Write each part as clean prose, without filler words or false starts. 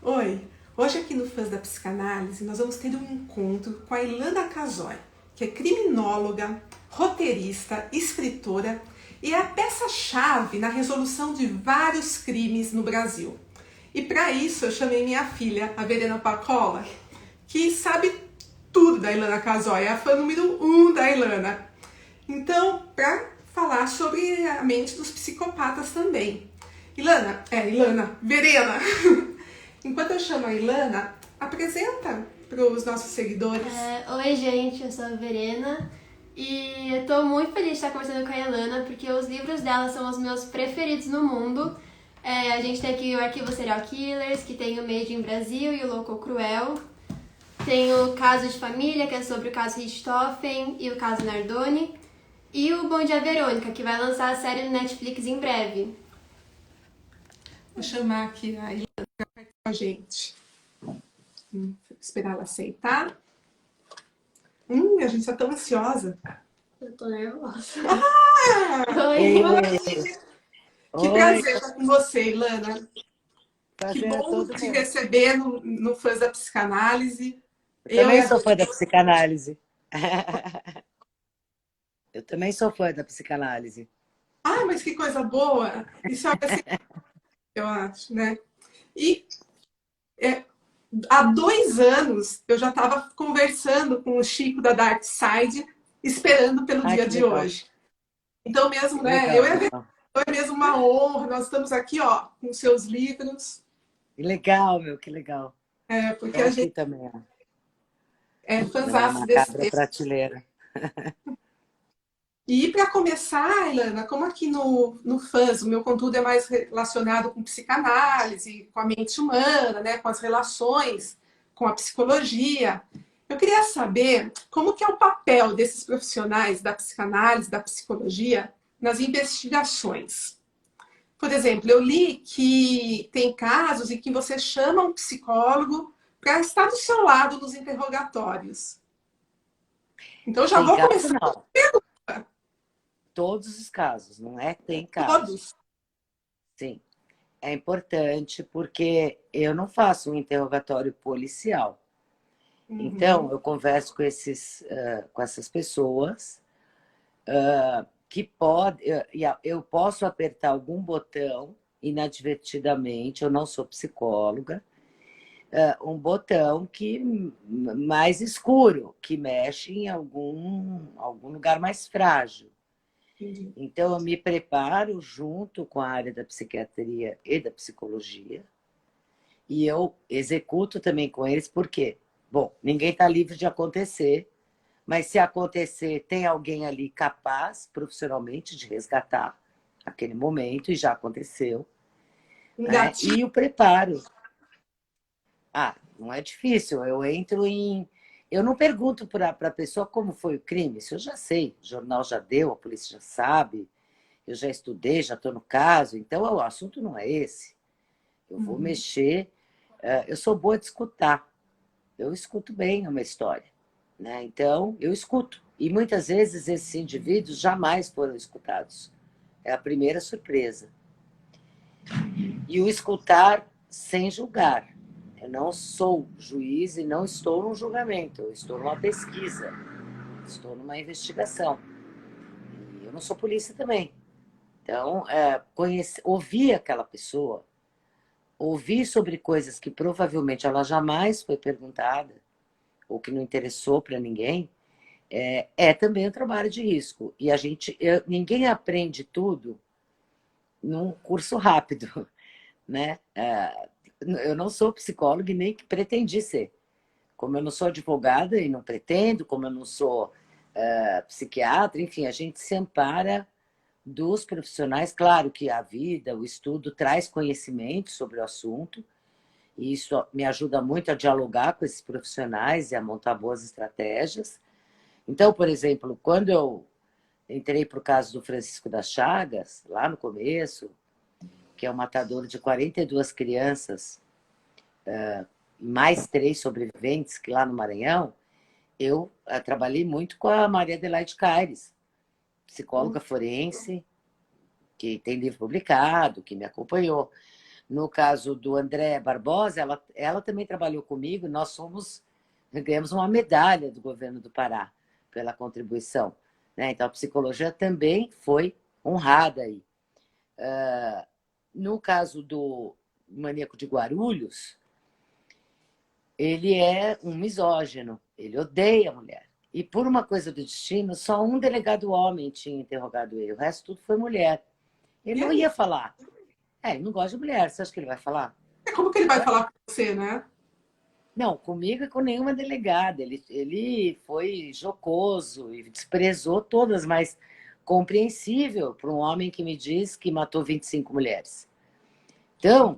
Oi, hoje aqui no Fãs da Psicanálise nós vamos ter um encontro com a Ilana Casoy, que é criminóloga, roteirista, escritora e é a peça-chave na resolução de vários crimes no Brasil. E para isso eu chamei minha filha, a Verena Pacola, que sabe tudo da Ilana Casoy, é a fã número 1 da Ilana. Então, para falar sobre a mente dos psicopatas também. Ilana, Verena. Enquanto eu chamo a Ilana, apresenta para os nossos seguidores. Oi, gente, eu sou a Verena e eu tô muito feliz de estar conversando com a Ilana porque os livros dela são os meus preferidos no mundo. A gente tem aqui o Arquivo Serial Killers, que tem o Made in Brasil e o Louco ou Cruel. Tem o Caso de Família, que é sobre o caso Richthofen e o caso Nardoni. E o Bom Dia Verônica, que vai lançar a série no Netflix em breve. Vou chamar aqui a Ilana para participar com a gente. Vou esperar ela aceitar. A gente está tão ansiosa. Eu tô nervosa. Oi! Ei, Que oi, prazer estar com você, Ilana. Que prazer é bom todo te meu. receber no Fãs da Psicanálise. Eu Eu e também a... sou fã da psicanálise. Eu também sou fã da psicanálise. Ah, mas que coisa boa! Isso é assim, eu acho, né? E é, há 2 anos eu já estava conversando com o Chico da Dark Side, esperando pelo Ai, dia que de legal, hoje. Então mesmo, que né? Eu legal. e a Verônica, é mesmo uma honra. Nós estamos aqui, ó, com seus livros, Que legal, meu, que legal. porque Estou a aqui gente também, ó, é na minha fãzaço desse macabra tema. prateleira. E para começar, Ilana, como aqui no Fãs, o meu conteúdo é mais relacionado com psicanálise, com a mente humana, né, com as relações, com a psicologia, eu queria saber como que é o papel desses profissionais da psicanálise, da psicologia, nas investigações. Por exemplo, eu li que tem casos em que você chama um psicólogo para estar do seu lado nos interrogatórios. Então, eu já Tem vou caso, começar não. Todos os casos, não é? Tem casos. todos. Sim. É importante porque eu não faço um interrogatório policial. Então, Uhum. eu converso com com essas pessoas que pode, eu posso apertar algum botão inadvertidamente, eu não sou psicóloga, um botão que mais escuro, que mexe em algum lugar mais frágil. Entendi. Então, eu me preparo junto com a área da psiquiatria e da psicologia e eu executo também com eles, porque, bom, ninguém está livre de acontecer, mas se acontecer, tem alguém ali capaz, profissionalmente, de resgatar aquele momento, e já aconteceu, Um né? gatilho. E o preparo. Ah, não é difícil. Eu entro em. Eu não pergunto para a pessoa como foi o crime, isso eu já sei. O jornal já deu, a polícia já sabe, eu já estudei, já estou no caso, então o assunto não é esse. Eu vou Uhum. mexer. Eu sou boa de escutar, eu escuto bem uma história, né? Então, eu escuto. E muitas vezes esses indivíduos jamais foram escutados. É a primeira surpresa. E o escutar sem julgar. Eu não sou juiz e não estou num julgamento, eu estou numa pesquisa, estou numa investigação. E eu não sou polícia também. Então, ouvir aquela pessoa, ouvir sobre coisas que provavelmente ela jamais foi perguntada, ou que não interessou para ninguém, é também um trabalho de risco. E ninguém aprende tudo num curso rápido, né? Eu não sou psicóloga e nem pretendi ser. Como eu não sou advogada e não pretendo, como eu não sou psiquiatra, enfim, a gente se ampara dos profissionais. Claro que a vida, o estudo traz conhecimento sobre o assunto, e isso me ajuda muito a dialogar com esses profissionais e a montar boas estratégias. Então, por exemplo, quando eu entrei para o caso do Francisco das Chagas, lá no começo, que é um matador de 42 crianças, mais 3 sobreviventes, que lá no Maranhão, eu trabalhei muito com a Maria Adelaide Caires, psicóloga forense, que tem livro publicado, que me acompanhou. No caso do André Barbosa, ela também trabalhou comigo, ganhamos uma medalha do governo do Pará pela contribuição, né? Então, a psicologia também foi honrada aí. No caso do maníaco de Guarulhos, ele é um misógino, ele odeia a mulher. E por uma coisa do destino, só um delegado homem tinha interrogado ele, o resto tudo foi mulher. Ele não ia falar. Ele não gosta de mulher, você acha que ele vai falar? Como que ele vai falar com você, né? Não, comigo e com nenhuma delegada. Ele foi jocoso e desprezou todas, mas compreensível para um homem que me diz que matou 25 mulheres. Então,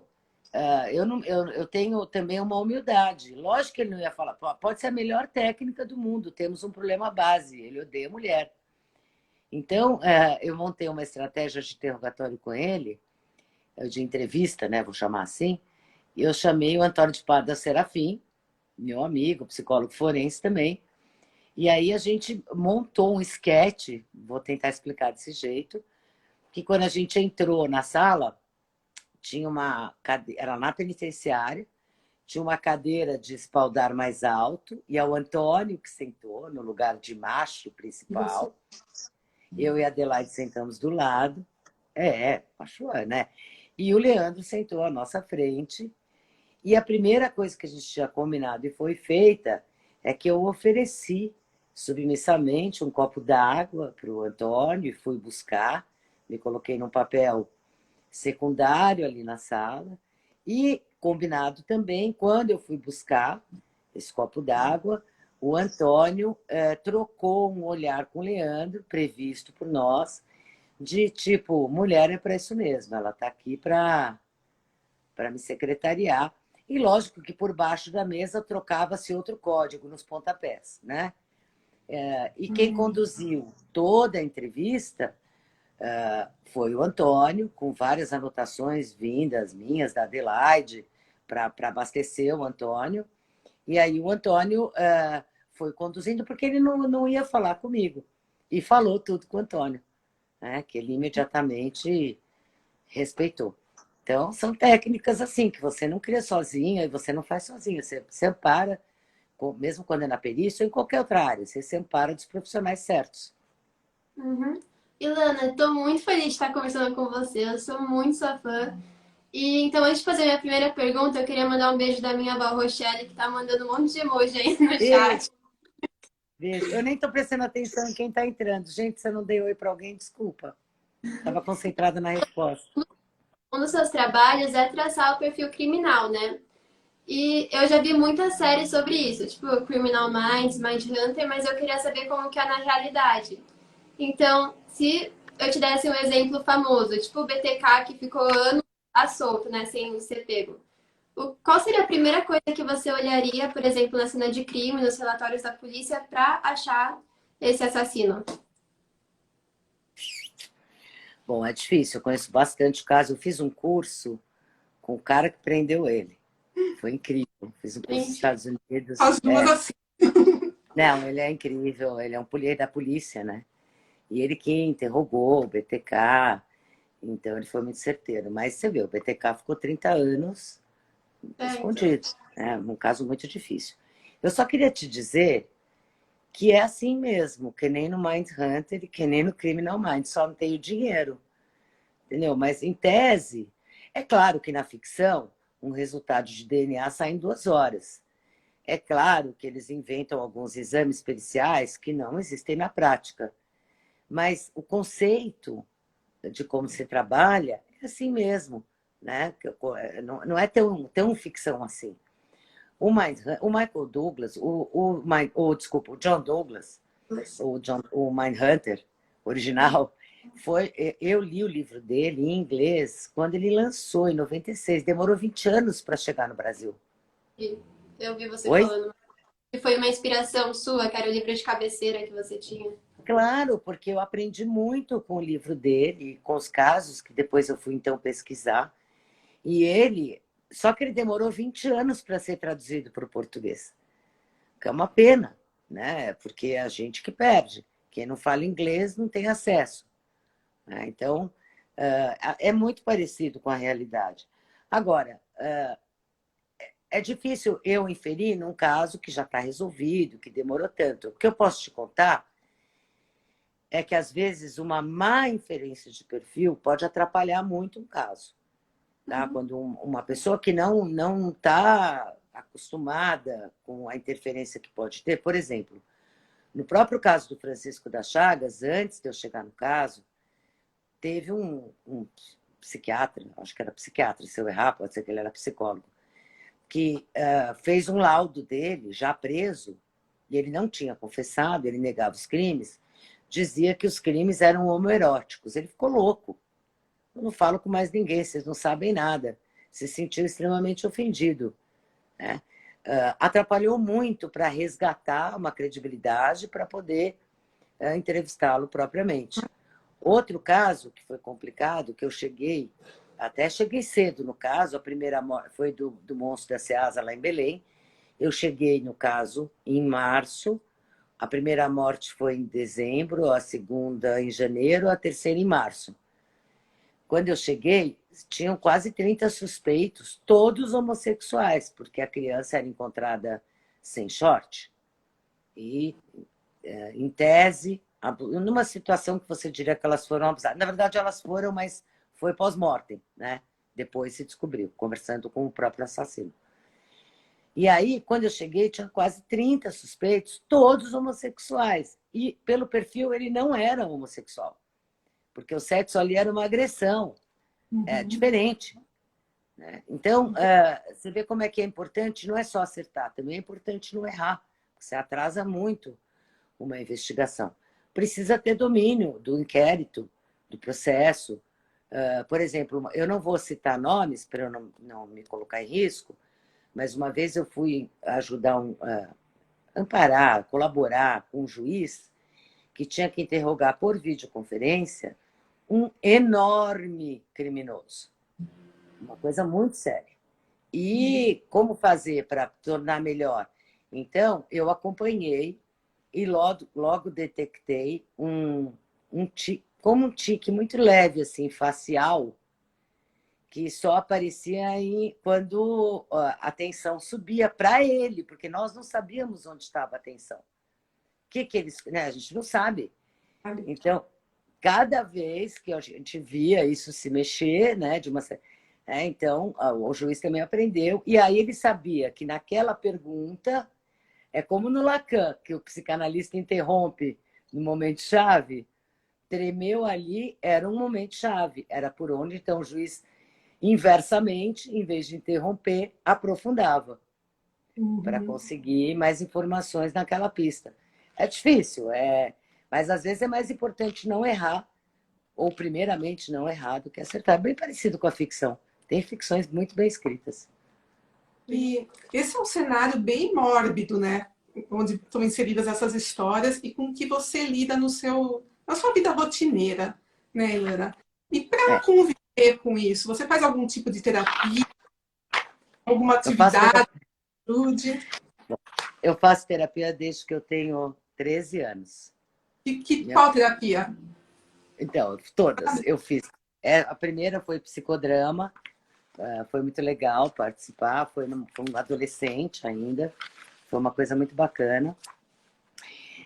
eu tenho também uma humildade. Lógico que ele não ia falar, pode ser a melhor técnica do mundo, temos um problema base, ele odeia mulher. Então, eu montei uma estratégia de interrogatório com ele, de entrevista, né, vou chamar assim, e eu chamei o Antônio de Pada Serafim, meu amigo, psicólogo forense também, e aí a gente montou um esquete, vou tentar explicar desse jeito, que quando a gente entrou na sala, tinha uma cadeira, era na penitenciária, tinha uma cadeira de espaldar mais alto, e é o Antônio que sentou no lugar de macho principal. Eu e a Adelaide sentamos do lado. Macho, né? E o Leandro sentou à nossa frente. E a primeira coisa que a gente tinha combinado e foi feita é que eu ofereci submissamente um copo d'água para o Antônio e fui buscar. Me coloquei num papel secundário ali na sala. E combinado também, quando eu fui buscar esse copo d'água, o Antônio trocou um olhar com o Leandro, previsto por nós, de tipo, mulher é para isso mesmo, ela está aqui para me secretariar. E lógico que por baixo da mesa trocava-se outro código nos pontapés, né? E quem conduziu toda a entrevista foi o Antônio, com várias anotações vindas minhas, da Adelaide, para abastecer o Antônio. E aí o Antônio foi conduzindo, porque ele não ia falar comigo. E falou tudo com o Antônio, né? Que ele imediatamente respeitou. Então, são técnicas assim, que você não cria sozinha e você não faz sozinha. Você se ampara, mesmo quando é na perícia ou em qualquer outra área, você se ampara dos profissionais certos. Uhum. Ilana, estou muito feliz de estar conversando com você, eu sou muito sua fã. E então, antes de fazer a minha primeira pergunta, eu queria mandar um beijo da minha avó Rochelle, que está mandando um monte de emoji aí no chat. Beijo. Eu nem estou prestando atenção em quem está entrando. Gente, se eu não dei oi para alguém, desculpa. Estava concentrada na resposta. Um dos seus trabalhos é traçar o perfil criminal, né? E eu já vi muitas séries sobre isso, tipo Criminal Minds, Mindhunter, mas eu queria saber como que é na realidade. Então, se eu te desse um exemplo famoso, tipo o BTK que ficou anos à solta, né, sem ser pego. Qual seria a primeira coisa que você olharia, por exemplo, na cena de crime, nos relatórios da polícia, para achar esse assassino? Bom, é difícil, eu conheço bastante caso. Eu fiz um curso com o cara que prendeu ele. Foi incrível. Fiz um curso nos Estados Unidos. As duas assim. Não, ele é incrível, ele é um polícia da polícia, né? E ele que interrogou o BTK, então ele foi muito certeiro. Mas você vê, o BTK ficou 30 anos escondido. É um caso muito difícil. Eu só queria te dizer que é assim mesmo, que nem no Mindhunter, que nem no Criminal Minds, só não tem o dinheiro. Entendeu? Mas, em tese, é claro que na ficção, um resultado de DNA sai em 2 horas. É claro que eles inventam alguns exames periciais que não existem na prática. Mas o conceito de como se trabalha é assim mesmo, né? Não é tão ficção assim. O Michael Douglas, desculpa, o John Douglas, o Mindhunter original, eu li o livro dele em inglês quando ele lançou, em 96. Demorou 20 anos para chegar no Brasil. Eu vi você falando. E foi uma inspiração sua, que era o livro de cabeceira que você tinha? Claro, porque eu aprendi muito com o livro dele, com os casos que depois eu fui então pesquisar. Só que ele demorou 20 anos para ser traduzido para o português. Que é uma pena, né? Porque é a gente que perde. Quem não fala inglês não tem acesso. Então, é muito parecido com a realidade. Agora, é difícil eu inferir num caso que já está resolvido, que demorou tanto. O que eu posso te contar é que, às vezes, uma má inferência de perfil pode atrapalhar muito um caso. Tá? Quando uma pessoa que não está acostumada com a interferência que pode ter, por exemplo, no próprio caso do Francisco das Chagas, antes de eu chegar no caso, teve um psiquiatra, acho que era psiquiatra, se eu errar, pode ser que ele era psicólogo, que fez um laudo dele, já preso, e ele não tinha confessado, ele negava os crimes, dizia que os crimes eram homoeróticos. Ele ficou louco. Eu não falo com mais ninguém, vocês não sabem nada. Se sentiu extremamente ofendido. Né? Atrapalhou muito para resgatar uma credibilidade para poder entrevistá-lo propriamente. Outro caso que foi complicado, que eu até cheguei cedo no caso, a primeira foi do monstro da Ceasa lá em Belém. Eu cheguei no caso em março, a primeira morte foi em dezembro, a segunda em janeiro, a terceira em março. Quando eu cheguei, tinham quase 30 suspeitos, todos homossexuais, porque a criança era encontrada sem short. E, em tese, numa situação que você diria que elas foram abusadas. Na verdade, elas foram, mas foi pós-mortem, né? Depois se descobriu, conversando com o próprio assassino. E aí, quando eu cheguei, tinha quase 30 suspeitos, todos homossexuais. E, pelo perfil, ele não era homossexual. Porque o sexo ali era uma agressão. Diferente. Né? Então, você vê como é que é importante, não é só acertar, também é importante não errar. Você atrasa muito uma investigação. Precisa ter domínio do inquérito, do processo. Por exemplo, eu não vou citar nomes para eu não me colocar em risco, mas uma vez eu fui ajudar amparar, colaborar com um juiz que tinha que interrogar por videoconferência um enorme criminoso. Uma coisa muito séria. E como fazer para tornar melhor? Então, eu acompanhei e logo detectei como um tique muito leve, assim, facial, que só aparecia quando a tensão subia para ele, porque nós não sabíamos onde estava a tensão. O que eles... Né? A gente não sabe. Então, cada vez que a gente via isso se mexer, né, então o juiz também aprendeu, e aí ele sabia que naquela pergunta, é como no Lacan, que o psicanalista interrompe no momento-chave, tremeu ali, era um momento-chave, era por onde então o juiz, inversamente, em vez de interromper, aprofundava para conseguir mais informações naquela pista. É difícil, mas às vezes é mais importante não errar, ou primeiramente não errar, do que acertar. É bem parecido com a ficção. Tem ficções muito bem escritas. E esse é um cenário bem mórbido, né? Onde estão inseridas essas histórias e com que você lida na sua vida rotineira, né, Ilana? E para conviver com isso, você faz algum tipo de terapia, alguma atividade? Eu faço terapia desde que eu tenho 13 anos. Qual terapia? Então, todas eu fiz. A primeira foi psicodrama, foi muito legal participar, foi um adolescente ainda, foi uma coisa muito bacana.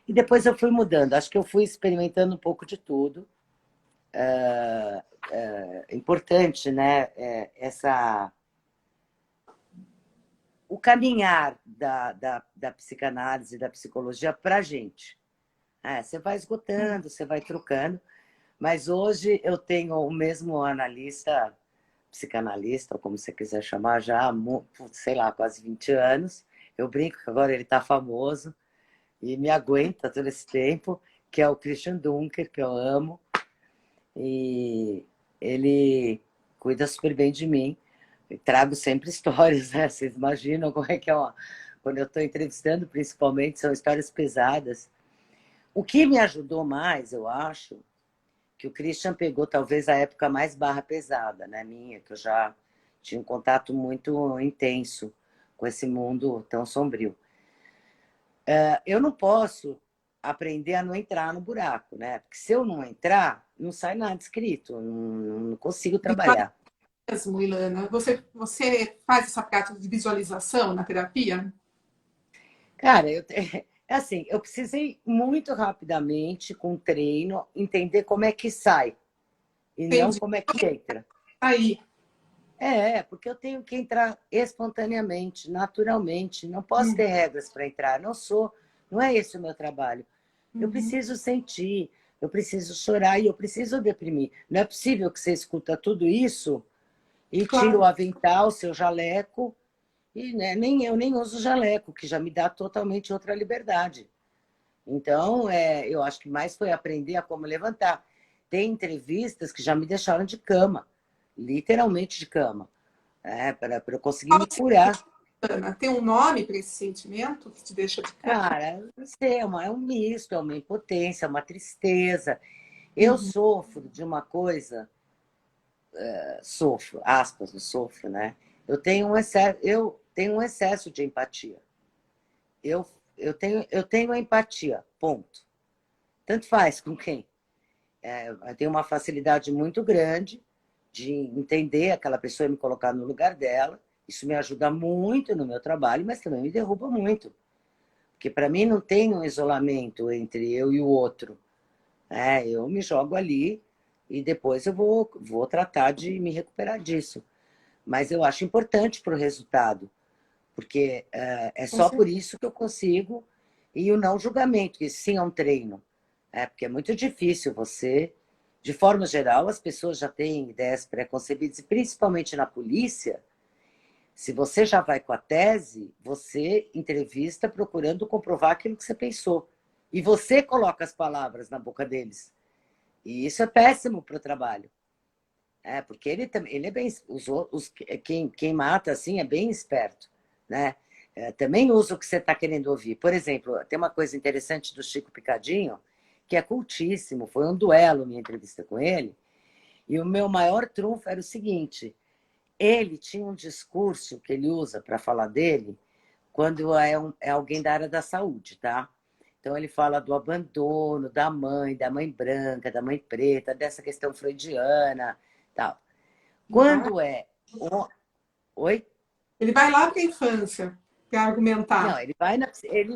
E depois eu fui mudando, acho que eu fui experimentando um pouco de tudo. Importante, né? O caminhar da psicanálise, da psicologia para a gente. Você vai esgotando, você vai trocando, mas hoje eu tenho o mesmo analista, psicanalista, ou como você quiser chamar, já há, sei lá, quase 20 anos. Eu brinco que agora ele está famoso e me aguenta todo esse tempo, que é o Christian Dunker, que eu amo. E ele cuida super bem de mim. Eu trago sempre histórias, né? Vocês imaginam como é que é quando eu estou entrevistando, principalmente, são histórias pesadas. O que me ajudou mais, eu acho, que o Christian pegou talvez a época mais barra pesada, né, minha, que eu já tinha um contato muito intenso com esse mundo tão sombrio. Eu não posso aprender a não entrar no buraco, né? Porque se eu não entrar, não sai nada escrito, não consigo trabalhar. mesmo, Ilana? Você faz essa prática de visualização na terapia? Cara, é assim, eu precisei muito rapidamente, com treino, entender como é que sai e não Entendi. como é que entra. Aí. Porque eu tenho que entrar espontaneamente, naturalmente. Não posso ter Uhum, regras para entrar. Não é esse o meu trabalho. Eu uhum. preciso sentir, eu preciso chorar e eu preciso deprimir. Não é possível que você escuta tudo isso e tira o Claro. avental, seu jaleco, e né, nem eu nem uso jaleco, que já me dá totalmente outra liberdade. Então, eu acho que mais foi aprender a como levantar. Tem entrevistas que já me deixaram de cama, literalmente de cama, para eu conseguir me curar. Ana, tem um nome para esse sentimento que te deixa de cara? Cara, não sei, é um misto, é uma impotência, é uma tristeza. Eu Uhum. sofro de uma coisa, sofro, aspas, não sofro, né? Eu tenho um excesso de empatia. Eu tenho empatia, ponto. Tanto faz com quem. Eu tenho uma facilidade muito grande de entender aquela pessoa e me colocar no lugar dela. Isso me ajuda muito no meu trabalho, mas também me derruba muito. Porque para mim não tem um isolamento entre eu e o outro. Eu me jogo ali e depois eu vou tratar de me recuperar disso. Mas eu acho importante para o resultado, porque é Com só por certeza. isso que eu consigo. E o não julgamento, que sim é um treino. Porque é muito difícil você. De forma geral, as pessoas já têm ideias pré-concebidas, e principalmente na polícia, se você já vai com a tese, você entrevista procurando comprovar aquilo que você pensou. E você coloca as palavras na boca deles. E isso é péssimo para o trabalho. Porque ele é bem. Quem mata assim é bem esperto. Né? Também usa o que você está querendo ouvir. Por exemplo, tem uma coisa interessante do Chico Picadinho, que é cultíssimo. Foi um duelo, minha entrevista com ele. E o meu maior trunfo era o seguinte: ele tinha um discurso que ele usa para falar dele quando é alguém da área da saúde, tá? Então ele fala do abandono da mãe branca, da mãe preta, dessa questão freudiana, tal. Vai. Quando é oi? Ele vai lá para a infância para Não, argumentar. ele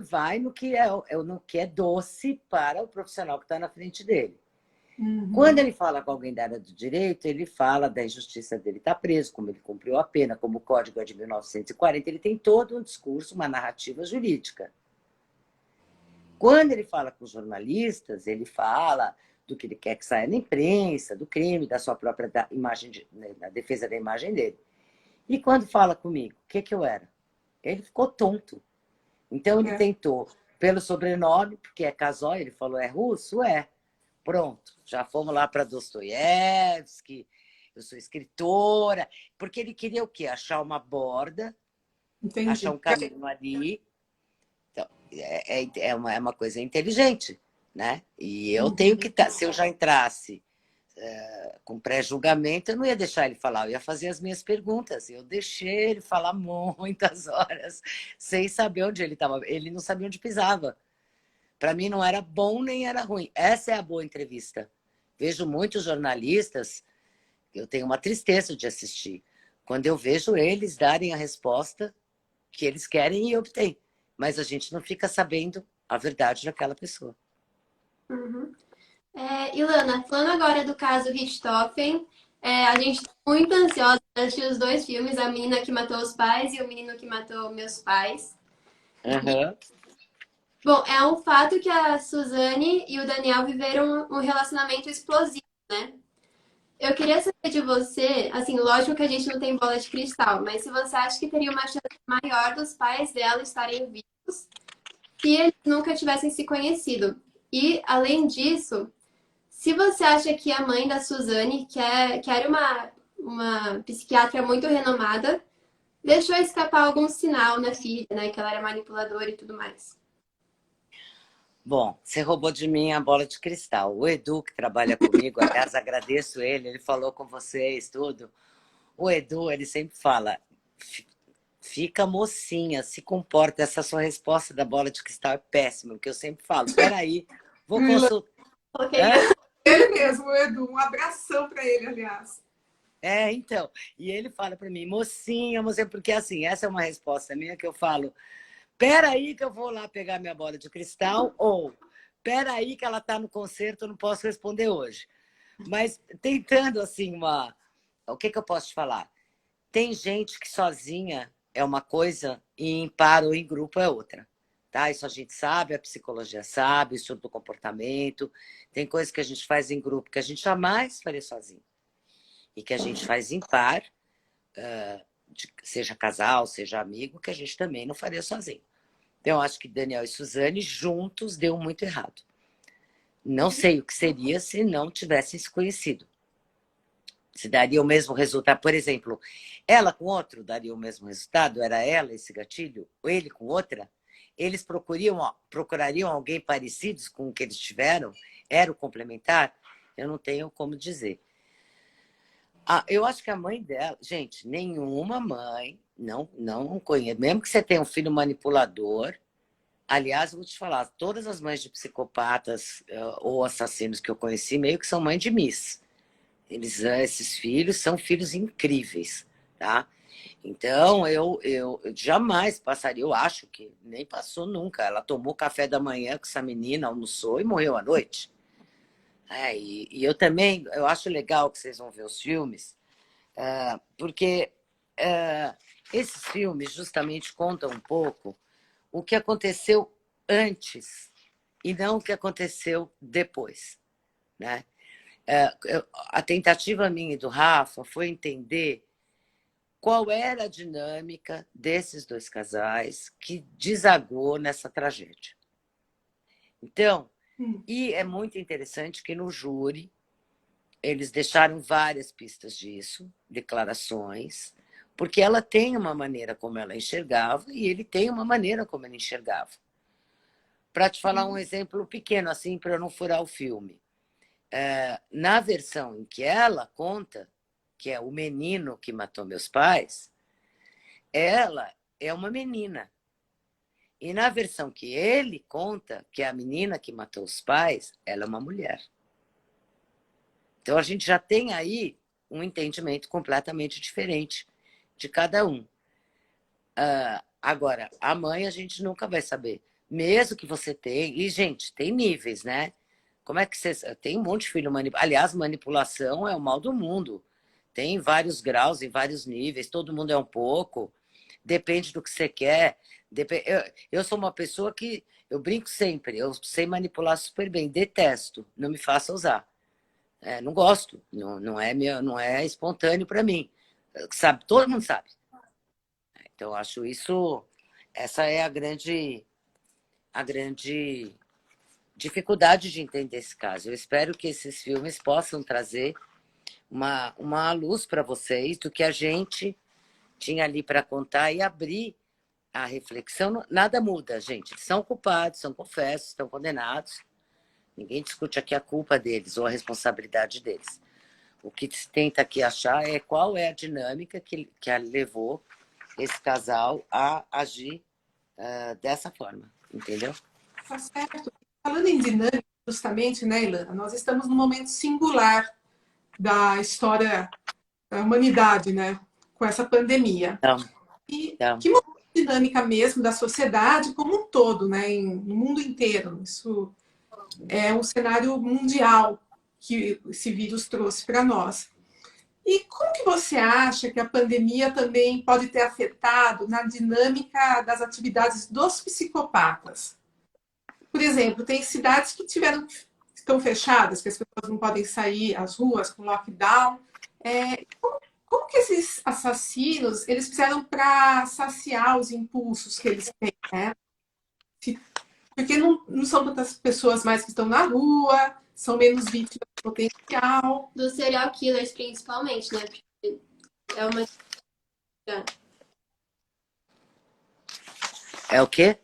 vai no que é doce para o profissional que está na frente dele. Quando Uhum. ele fala com alguém da área do direito, ele fala da injustiça dele estar preso, como ele cumpriu a pena, como o Código é de 1940. Ele tem todo um discurso, uma narrativa jurídica. Quando ele fala com os jornalistas, ele fala do que ele quer que saia na imprensa, do crime, da sua própria imagem, da defesa da imagem dele. E quando fala comigo, o que eu era? Ele ficou tonto. Então ele É. tentou, pelo sobrenome, porque é Kazoy, ele falou, é russo? É. Pronto, já fomos lá para Dostoiévski, eu sou escritora, porque ele queria o quê? Achar uma borda, achar Entendi. um caminho ali. Então, é uma coisa inteligente, né? E eu tenho Uhum. que se eu já entrasse com pré-julgamento, eu não ia deixar ele falar, eu ia fazer as minhas perguntas. Eu deixei ele falar muitas horas, sem saber onde ele estava. Ele não sabia onde pisava. Para mim não era bom nem era ruim. Essa é a boa entrevista. Vejo muitos jornalistas, eu tenho uma tristeza de assistir, quando eu vejo eles darem a resposta que eles querem e obtêm. Mas a gente não fica sabendo a verdade daquela pessoa. Uhum. Ilana, falando agora do caso Richthofen, a gente tá muito ansiosa para assistir os dois filmes, A Menina que Matou os Pais e O Menino que Matou Meus Pais. Uhum. Bom, é um fato que a Suzane e o Daniel viveram um relacionamento explosivo, né? Eu queria saber de você, assim, lógico que a gente não tem bola de cristal, mas se você acha que teria uma chance maior dos pais dela estarem vivos se eles nunca tivessem se conhecido. E, além disso, se você acha que a mãe da Suzane, que era uma psiquiatra muito renomada, deixou escapar algum sinal na filha, né? Que ela era manipuladora e tudo mais. Bom, você roubou de mim a bola de cristal. O Edu, que trabalha comigo, aliás, agradeço ele falou com vocês, tudo. O Edu, ele sempre fala, fica mocinha, se comporta. Essa sua resposta da bola de cristal é péssima, porque eu sempre falo, peraí, vou Willa, consultar. Coloquei Hã? ele mesmo, o Edu. Um abração para ele, aliás. Então. E ele fala para mim, mocinha, porque assim, essa é uma resposta minha que eu falo, peraí que eu vou lá pegar minha bola de cristal, ou peraí que ela está no concerto, eu não posso responder hoje. Mas tentando, assim, o que eu posso te falar? Tem gente que sozinha é uma coisa e em par ou em grupo é outra. Tá? Isso a gente sabe, a psicologia sabe, o estudo do comportamento. Tem coisas que a gente faz em grupo que a gente jamais faria sozinho. E que a gente faz em par, seja casal, seja amigo, que a gente também não faria sozinho. Então, eu acho que Daniel e Suzane juntos deu muito errado. Não sei o que seria se não tivessem se conhecido. Se daria o mesmo resultado. Por exemplo, ela com outro daria o mesmo resultado? Era ela esse gatilho? Ou ele com outra? Eles procurariam alguém parecido com o que eles tiveram? Era o complementar? Eu não tenho como dizer. Eu acho que a mãe dela... Gente, nenhuma mãe, não conheço. Mesmo que você tenha um filho manipulador... Aliás, eu vou te falar, todas as mães de psicopatas ou assassinos que eu conheci, meio que são mãe de Miss. Esses filhos são filhos incríveis, tá? Então, eu jamais passaria, eu acho que nem passou nunca. Ela tomou café da manhã com essa menina, almoçou e morreu à noite. E eu também, eu acho legal que vocês vão ver os filmes, porque esses filmes justamente contam um pouco o que aconteceu antes e não o que aconteceu depois, né? A tentativa minha e do Rafa foi entender qual era a dinâmica desses dois casais que desagou nessa tragédia. Então, e é muito interessante que no júri eles deixaram várias pistas disso, declarações, porque ela tem uma maneira como ela enxergava e ele tem uma maneira como ele enxergava. Para te falar um exemplo pequeno, assim, para eu não furar o filme. Na versão em que ela conta, que é o menino que matou meus pais, ela é uma menina. E na versão que ele conta, que é a menina que matou os pais, ela é uma mulher. Então a gente já tem aí um entendimento completamente diferente de cada um. Agora, a mãe a gente nunca vai saber. Mesmo que você tenha... E, gente, tem níveis, né? Como é que você... Tem um monte de filho manipulado. Aliás, manipulação é o mal do mundo. Tem vários graus e vários níveis. Todo mundo é um pouco. Depende do que você quer. Eu sou uma pessoa que... Eu brinco sempre. Eu sei manipular super bem. Detesto. Não me faça usar. Não gosto. Não é espontâneo para mim. Sabe? Todo mundo sabe. Então, eu acho isso... Essa é a grande dificuldade de entender esse caso. Eu espero que esses filmes possam trazer uma luz para vocês do que a gente tinha ali para contar e abrir a reflexão. Nada muda, gente. Eles são culpados, são confessos, estão condenados. Ninguém discute aqui a culpa deles ou a responsabilidade deles. O que se tenta aqui achar é qual é a dinâmica que levou esse casal a agir dessa forma, entendeu? Tá certo. Falando em dinâmica, justamente, né, Ilana? Nós estamos num momento singular da história da humanidade, né? Com essa pandemia. E que dinâmica mesmo da sociedade como um todo, né? No mundo inteiro. Isso é um cenário mundial que esse vírus trouxe para nós. E como que você acha que a pandemia também pode ter afetado na dinâmica das atividades dos psicopatas? Por exemplo, tem cidades que estão fechadas, que as pessoas não podem sair às ruas com lockdown. Como que esses assassinos eles fizeram para saciar os impulsos que eles têm, né? Porque não são tantas pessoas mais que estão na rua, são menos vítimas de potencial. Dos serial killers, principalmente, né? Porque é uma... É o quê?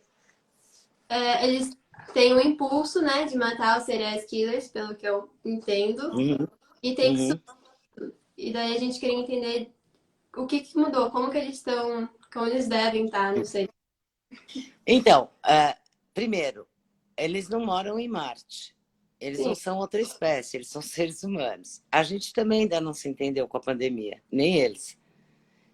Eles têm um impulso, né, de matar os serial killers, pelo que eu entendo. E tem que... E daí a gente queria entender o que mudou, como que eles estão, como eles devem estar, não sei. Então, primeiro, eles não moram em Marte. Eles não Sim. são outra espécie, eles são seres humanos. A gente também ainda não se entendeu com a pandemia, nem eles.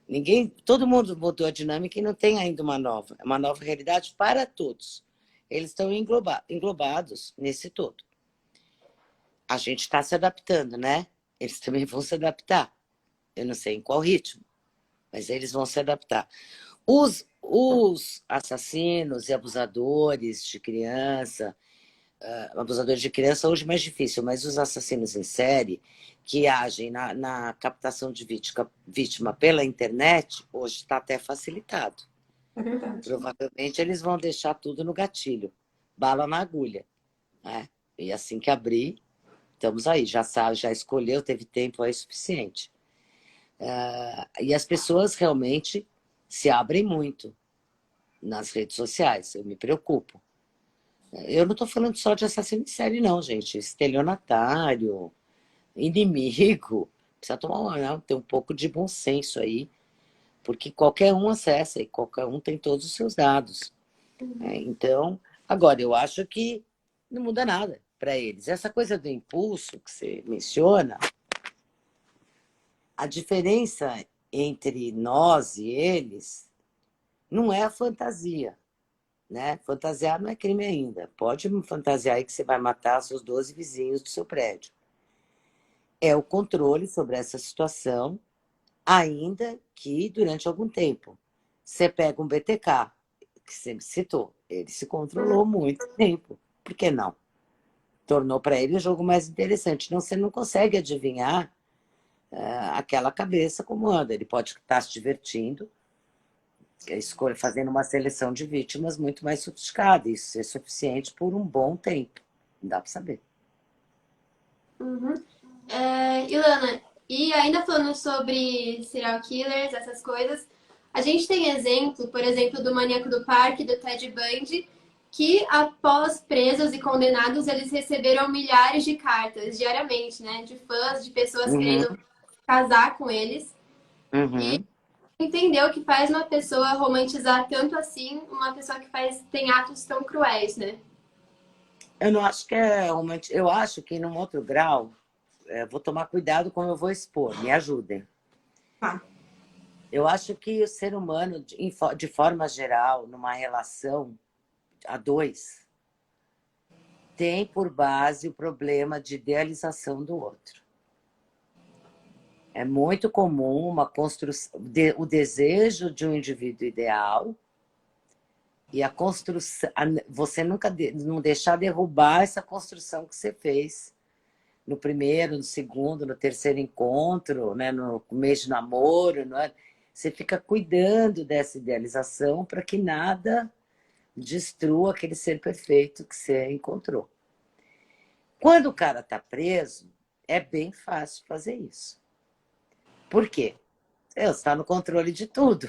Ninguém, todo mundo mudou a dinâmica e não tem ainda uma nova realidade para todos. Eles estão englobados nesse todo. A gente está se adaptando, né? Eles também vão se adaptar. Eu não sei em qual ritmo, mas eles vão se adaptar. Os assassinos e abusadores de criança, abusadores de criança hoje é mais difícil, mas os assassinos em série que agem na captação de vítima pela internet, hoje está até facilitado. É verdade. Provavelmente eles vão deixar tudo no gatilho, bala na agulha, né? E assim que abrir, estamos aí, já sabe, já escolheu, teve tempo aí suficiente. E as pessoas realmente se abrem muito nas redes sociais, eu me preocupo. Eu não estou falando só de assassino em série, não, gente. Estelionatário, inimigo. Precisa ter um pouco de bom senso aí, porque qualquer um acessa e qualquer um tem todos os seus dados. Então, agora, eu acho que não muda nada para eles. Essa coisa do impulso que você menciona, a diferença entre nós e eles não é a fantasia. Né? Fantasiar não é crime ainda. Pode fantasiar aí que você vai matar seus 12 vizinhos do seu prédio. É o controle sobre essa situação, ainda que durante algum tempo. Você pega um BTK, que você me citou, ele se controlou muito tempo. Por que não? Tornou para ele o jogo mais interessante. Não, você não consegue adivinhar aquela cabeça como anda. Ele pode estar se divertindo, fazendo uma seleção de vítimas muito mais sofisticada. Isso é suficiente por um bom tempo. Não dá para saber. Uhum. Ilana, e ainda falando sobre serial killers, essas coisas, a gente tem exemplo, por exemplo, do Maníaco do Parque, do Ted Bundy, que após presos e condenados, eles receberam milhares de cartas diariamente, né? De fãs, de pessoas Uhum, querendo casar com eles. E uhum. entendeu que faz uma pessoa romantizar tanto assim uma pessoa que tem atos tão cruéis, né? Eu não acho que é uma. Eu acho que, num outro grau, vou tomar cuidado como eu vou expor, me ajudem. Tá. Eu acho que o ser humano, de forma geral, numa relação a dois, tem por base o problema de idealização do outro. É muito comum uma construção, o desejo de um indivíduo ideal e a construção, você nunca não deixar derrubar essa construção que você fez no primeiro, no segundo, no terceiro encontro, né, no mês de namoro, não é? Você fica cuidando dessa idealização para que nada destrua aquele ser perfeito que você encontrou. Quando o cara está preso, é bem fácil fazer isso. Por quê? Você está no controle de tudo.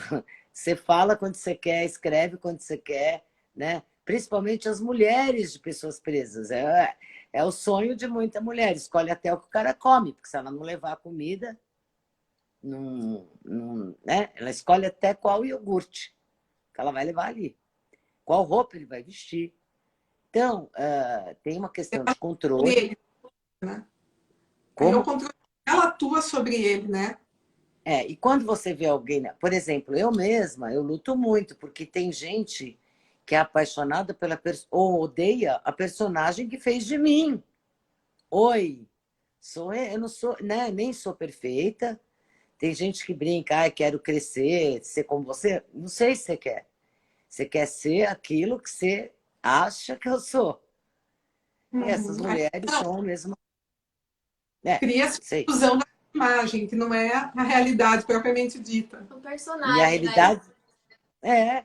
Você fala quando você quer, escreve quando você quer, né? Principalmente as mulheres de pessoas presas. É o sonho de muita mulher. Escolhe até o que o cara come, porque se ela não levar a comida, né? Ela escolhe até qual iogurte que ela vai levar ali, qual roupa ele vai vestir. Então, tem uma questão de Sobre controle. ele, né? Aí é o Como? controle que ela atua sobre ele, né? E quando você vê alguém, né? Por exemplo, eu mesma, eu luto muito, porque tem gente que é apaixonada ou odeia a personagem que fez de mim. Oi, eu não sou, né? Nem sou perfeita. Tem gente que brinca, quero crescer, ser como você. Não sei se você quer. Você quer ser aquilo que você acha que eu sou. E essas Aí, mulheres não, são mesmo. cria-se Sei. ilusão da imagem, que não é a realidade propriamente dita. Um E a personagem, né? realidade é.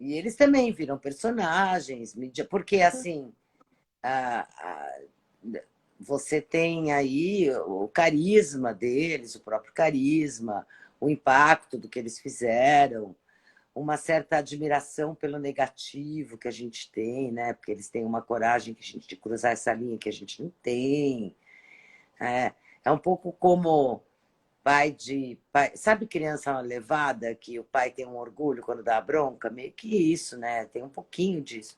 E eles também viram personagens, porque assim, você tem aí o carisma deles, o próprio carisma, o impacto do que eles fizeram, uma certa admiração pelo negativo que a gente tem, né? Porque eles têm uma coragem que a gente, de cruzar essa linha que a gente não tem. É um pouco como pai, sabe criança levada que o pai tem um orgulho quando dá bronca? Meio que isso, né? Tem um pouquinho disso.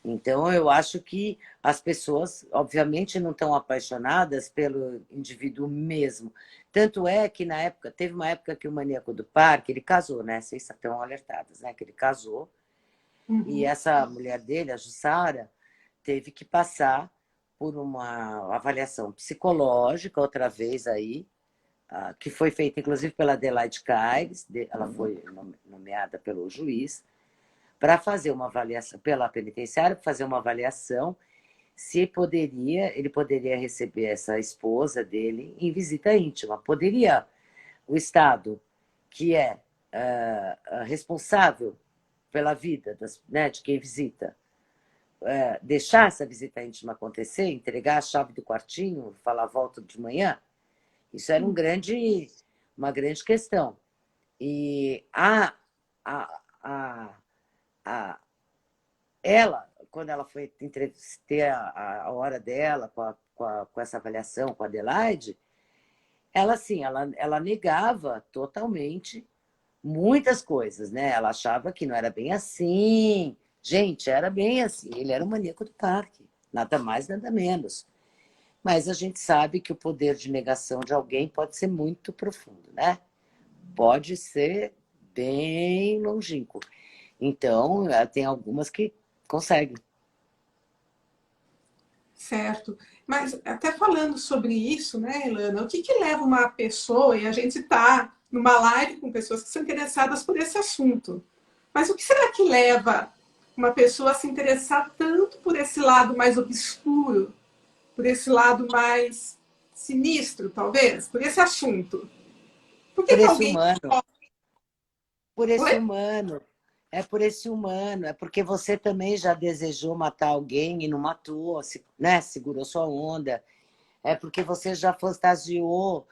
Então, eu acho que as pessoas, obviamente, não estão apaixonadas pelo indivíduo mesmo. Tanto é que, na época, teve uma época que o Maníaco do Parque, ele casou, né? Vocês estão alertadas, né? Que ele casou. E Uhum. essa mulher dele, a Jussara, teve que passar por uma avaliação psicológica, outra vez aí, que foi feita, inclusive, pela Adelaide Caires, ela foi nomeada pelo juiz, para fazer uma avaliação, pela penitenciária, para fazer uma avaliação se ele poderia receber essa esposa dele em visita íntima. Poderia o Estado, que é responsável pela vida né, de quem visita, deixar essa visita íntima acontecer, entregar a chave do quartinho, falar volta de manhã? Isso era uma grande questão. E a, a, ela, quando ela foi ter a hora dela com essa avaliação com a Adelaide, ela, assim, ela negava totalmente muitas coisas, né? Ela achava que não era bem assim. Gente, era bem assim. Ele era o maníaco do parque, nada mais, nada menos. Mas a gente sabe que o poder de negação de alguém pode ser muito profundo, né? Pode ser bem longínquo. Então, tem algumas que conseguem. Certo. Mas até falando sobre isso, né, Ilana, o que que leva uma pessoa, e a gente está numa live com pessoas que são interessadas por esse assunto, mas o que será que leva uma pessoa a se interessar tanto por esse lado mais obscuro, por esse lado mais sinistro, talvez, por esse assunto? Por que Por que esse alguém... humano, por esse Oi? humano, é por esse humano, é porque você também já desejou matar alguém e não matou, né? Segurou sua onda. É porque você já fantasiou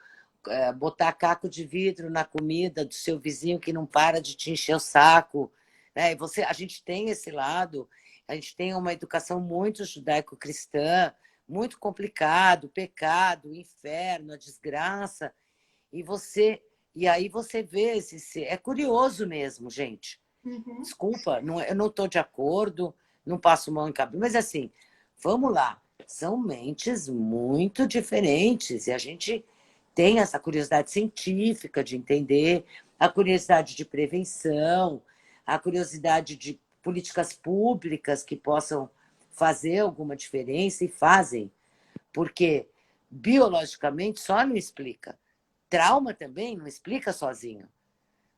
botar caco de vidro na comida do seu vizinho que não para de te encher o saco. Né? A gente tem esse lado, a gente tem uma educação muito judaico-cristã, muito complicado, o pecado, o inferno, a desgraça. E aí você vê é curioso mesmo, gente. Uhum. Desculpa, eu não estou de acordo, não passo mão em cabelo, mas assim, vamos lá. São mentes muito diferentes e a gente tem essa curiosidade científica de entender, a curiosidade de prevenção, a curiosidade de políticas públicas que possam fazer alguma diferença e fazem, porque biologicamente só não explica. Trauma também não explica sozinho.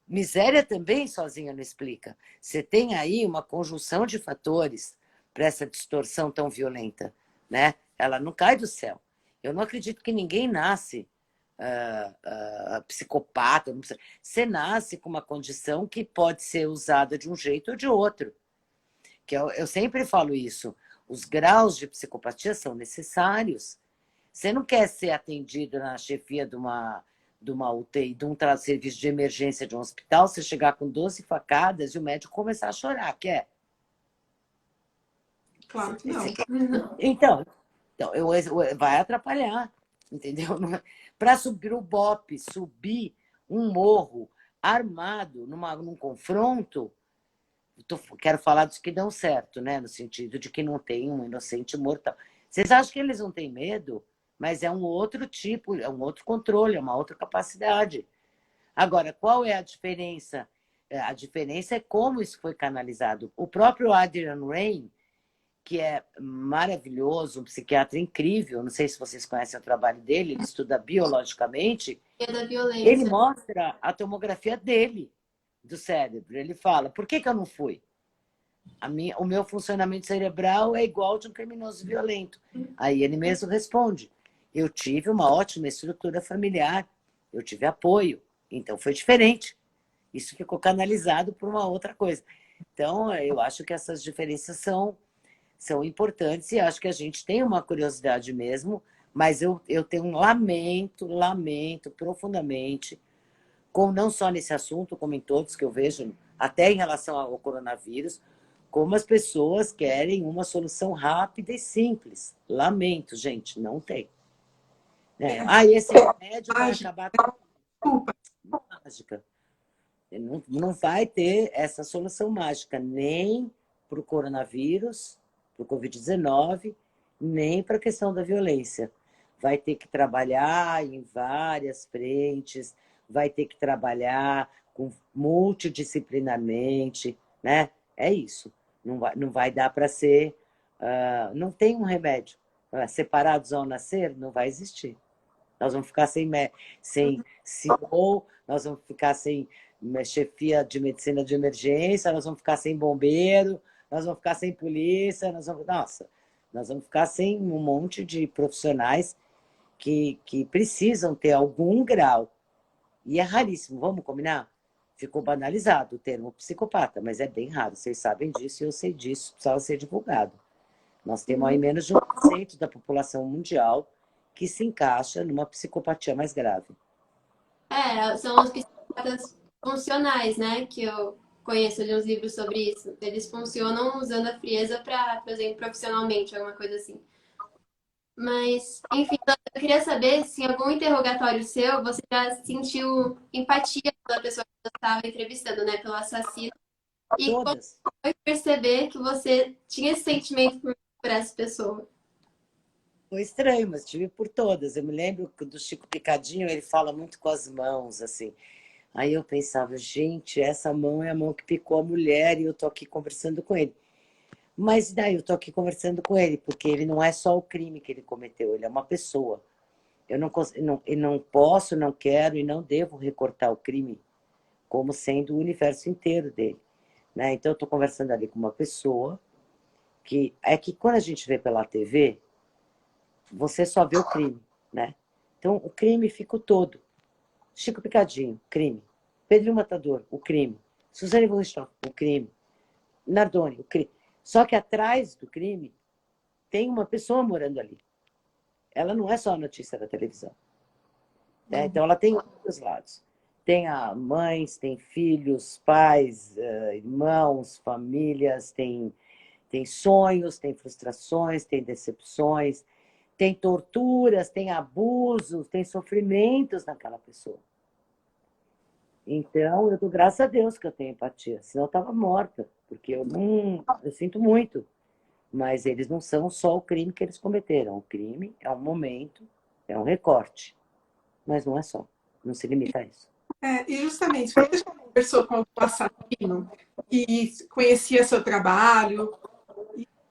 Miséria também sozinha não explica. Você tem aí uma conjunção de fatores para essa distorção tão violenta, né? Ela não cai do céu. Eu não acredito que ninguém nasce psicopata. Você nasce com uma condição que pode ser usada de um jeito ou de outro. Que eu sempre falo isso. Os graus de psicopatia são necessários. Você não quer ser atendido na chefia de uma UTI, de um serviço de emergência de um hospital, você chegar com 12 facadas e o médico começar a chorar, quer? Claro que não. Então, vai atrapalhar, entendeu? Para subir o BOPE, subir um morro armado num confronto, quero falar dos que dão certo, né? No sentido de que não tem um inocente mortal. Vocês acham que eles não têm medo? Mas é um outro tipo, é um outro controle, é uma outra capacidade. Agora, qual é a diferença? A diferença é como isso foi canalizado. O próprio Adrian Rain, que é maravilhoso, um psiquiatra incrível, não sei se vocês conhecem o trabalho dele, ele estuda biologicamente, É da ele violência. mostra a tomografia dele, do cérebro. Ele fala, por que eu não fui? O meu funcionamento cerebral é igual de um criminoso violento. Aí ele mesmo responde, eu tive uma ótima estrutura familiar, eu tive apoio, então foi diferente. Isso ficou canalizado por uma outra coisa. Então, eu acho que essas diferenças são importantes e acho que a gente tem uma curiosidade mesmo, mas eu tenho um lamento profundamente, não só nesse assunto, como em todos que eu vejo, até em relação ao coronavírus, como as pessoas querem uma solução rápida e simples. Lamento, gente, não tem. Esse remédio vai acabar com a mágica. Não vai ter essa solução mágica, nem para o coronavírus, para o Covid-19, nem para a questão da violência. Vai ter que trabalhar em várias frentes, vai ter que trabalhar multidisciplinarmente, né? É isso. Não vai dar para ser... não tem um remédio. Separados ao nascer, não vai existir. Nós vamos ficar sem CEO, nós vamos ficar sem chefia de medicina de emergência, nós vamos ficar sem bombeiro, nós vamos ficar sem polícia, nós vamos ficar sem um monte de profissionais que precisam ter algum grau. E é raríssimo, vamos combinar? Ficou banalizado o termo psicopata, mas é bem raro, vocês sabem disso e eu sei disso, precisava ser divulgado. Nós temos aí menos de 1% da população mundial que se encaixa numa psicopatia mais grave. São os psicopatas funcionais, né? Que eu conheço de uns livros sobre isso. Eles funcionam usando a frieza para, por exemplo, profissionalmente, alguma coisa assim. Mas, enfim, eu queria saber se em algum interrogatório seu você já sentiu empatia pela pessoa que você estava entrevistando, né? Pelo assassino. E como Todas. foi perceber que você tinha esse sentimento por essa pessoa? Foi estranho, mas tive por todas. Eu me lembro do Chico Picadinho, ele fala muito com as mãos, assim. Aí eu pensava, gente, essa mão é a mão que picou a mulher e eu tô aqui conversando com ele. Mas daí eu tô aqui conversando com ele, porque ele não é só o crime que ele cometeu, ele é uma pessoa. Eu não posso, não quero e não devo recortar o crime como sendo o universo inteiro dele, né? Então eu tô conversando ali com uma pessoa que quando a gente vê pela TV, você só vê o crime, né? Então o crime fica o todo. Chico Picadinho, crime. Pedrinho Matador, o crime. Suzane von Richthofen, o crime. Nardoni, o crime. Só que atrás do crime tem uma pessoa morando ali. Ela não é só a notícia da televisão. Né? Então ela tem outros lados. Tem mães, tem filhos, pais, irmãos, famílias, tem sonhos, tem frustrações, tem decepções, tem torturas, tem abusos, tem sofrimentos naquela pessoa. Então, eu dou graças a Deus que eu tenho empatia, senão eu estava morta, porque eu sinto muito. Mas eles não são só o crime que eles cometeram. O crime é um momento, é um recorte, mas não é só, não se limita a isso. E justamente, quando você conversou com o assassino e conhecia seu trabalho,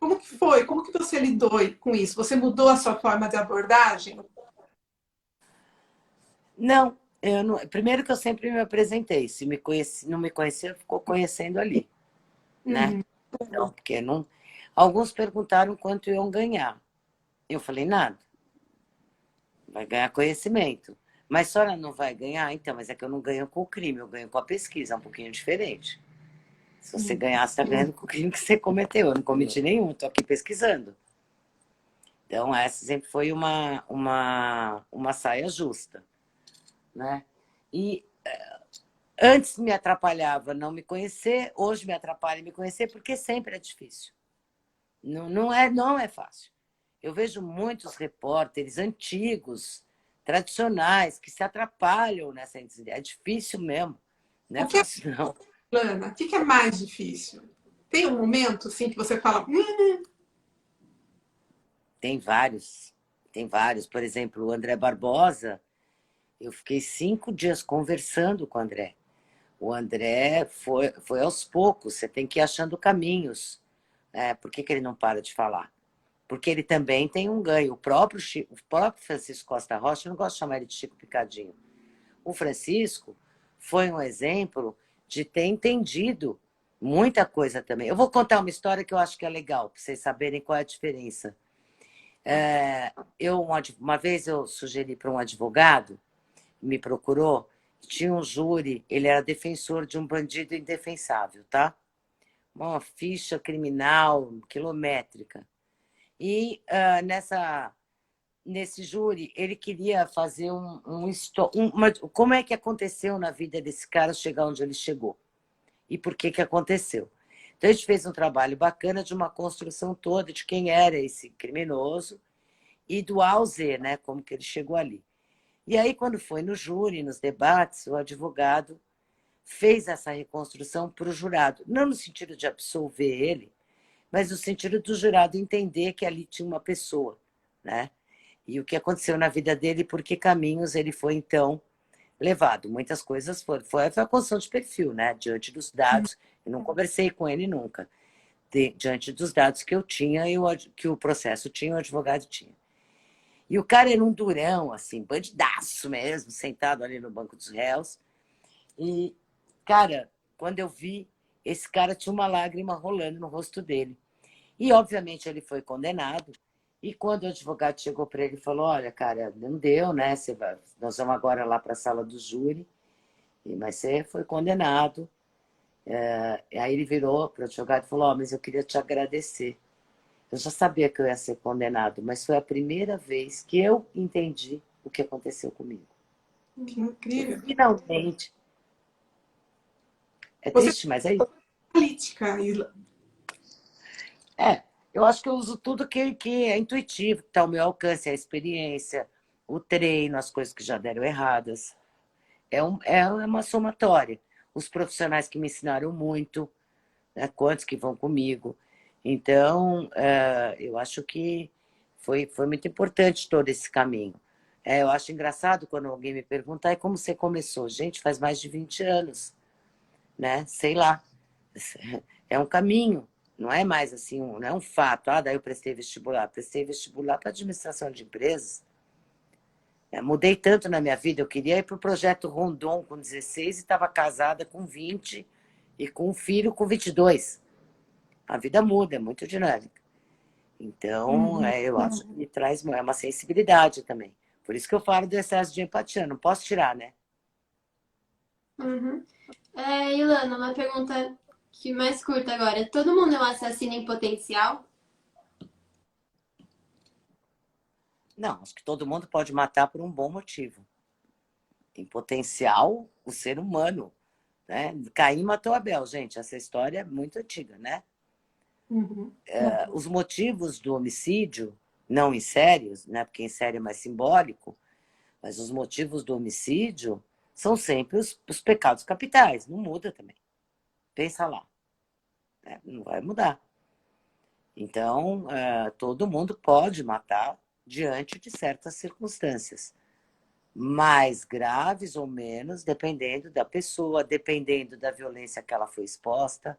como que foi? Como que você lidou com isso? Você mudou a sua forma de abordagem? Não, primeiro que eu sempre me apresentei. Se não me conhecia, ficou conhecendo ali, né? Não, porque não... Alguns perguntaram quanto iam ganhar. Eu falei, nada. Vai ganhar conhecimento. Mas a senhora não vai ganhar? Então, mas é que eu não ganho com o crime, eu ganho com a pesquisa, é um pouquinho diferente. Se você ganhar, você está ganhando com o crime que você cometeu. Eu não cometi nenhum, estou aqui pesquisando. Então, essa sempre foi uma saia justa, né? E antes me atrapalhava não me conhecer, hoje me atrapalha me conhecer, porque sempre é difícil. Não é fácil. Eu vejo muitos repórteres antigos, tradicionais, que se atrapalham nessa ideia. É difícil mesmo. Não é fácil, não. Lana, o que é mais difícil? Tem um momento assim que você fala... Tem vários. Por exemplo, o André Barbosa, eu fiquei 5 dias conversando com o André. O André foi aos poucos, você tem que ir achando caminhos. Por que ele não para de falar? Porque ele também tem um ganho. O próprio Francisco Costa Rocha, eu não gosto de chamar ele de Chico Picadinho. O Francisco foi um exemplo de ter entendido muita coisa também. Eu vou contar uma história que eu acho que é legal, para vocês saberem qual é a diferença. Uma vez eu sugeri para um advogado, me procurou, tinha um júri, ele era defensor de um bandido indefensável, tá? Uma ficha criminal quilométrica. E nesse júri, ele queria fazer como é que aconteceu na vida desse cara chegar onde ele chegou. E por que aconteceu. Então, a gente fez um trabalho bacana de uma construção toda de quem era esse criminoso e do A ao Z, né? Como que ele chegou ali. E aí, quando foi no júri, nos debates, o advogado fez essa reconstrução para o jurado. Não no sentido de absolver ele, mas no sentido do jurado entender que ali tinha uma pessoa, né? E o que aconteceu na vida dele, por que caminhos ele foi, então, levado. Muitas coisas foi a construção de perfil, né? Diante dos dados, eu não conversei com ele nunca. Diante dos dados que eu tinha, que o processo tinha, o advogado tinha. E o cara era um durão, assim, bandidaço mesmo, sentado ali no banco dos réus. E, cara, quando eu vi, esse cara tinha uma lágrima rolando no rosto dele. E, obviamente, ele foi condenado. E quando o advogado chegou para ele e falou, olha, cara, não deu, né? Nós vamos agora lá para a sala do júri, mas você foi condenado. Aí ele virou para o advogado e falou, mas eu queria te agradecer. Eu já sabia que eu ia ser condenado, mas foi a primeira vez que eu entendi o que aconteceu comigo. Que incrível. Finalmente. É Você triste, mas é isso. política, Isla. Eu acho que eu uso tudo que é intuitivo, que está ao meu alcance, a experiência, o treino, as coisas que já deram erradas. É uma somatória. Os profissionais que me ensinaram muito, né, quantos que vão comigo. Então, eu acho que foi muito importante todo esse caminho. Eu acho engraçado quando alguém me pergunta, como você começou? Gente, faz mais de 20 anos, né? Sei lá. É um caminho, não é mais assim, não é um fato. Daí eu prestei vestibular. Prestei vestibular para administração de empresas. Mudei tanto na minha vida, eu queria ir para o Projeto Rondon com 16 e estava casada com 20 e com um filho com 22. A vida muda, é muito dinâmica. Então, eu acho que me traz uma sensibilidade também. Por isso que eu falo do excesso de empatia. Não posso tirar, né? Uhum. Ilana, uma pergunta que mais curta agora. Todo mundo é um assassino em potencial? Não, acho que todo mundo pode matar por um bom motivo. Em potencial, o ser humano. Né? Caim matou Abel, gente. Essa história é muito antiga, né? Os motivos do homicídio, não em série, né? Porque em série é mais simbólico, mas os motivos do homicídio são sempre os pecados capitais. Não muda também. Pensa lá. Não vai mudar. Então, todo mundo pode matar diante de certas circunstâncias. Mais graves ou menos, dependendo da pessoa, dependendo da violência que ela foi exposta,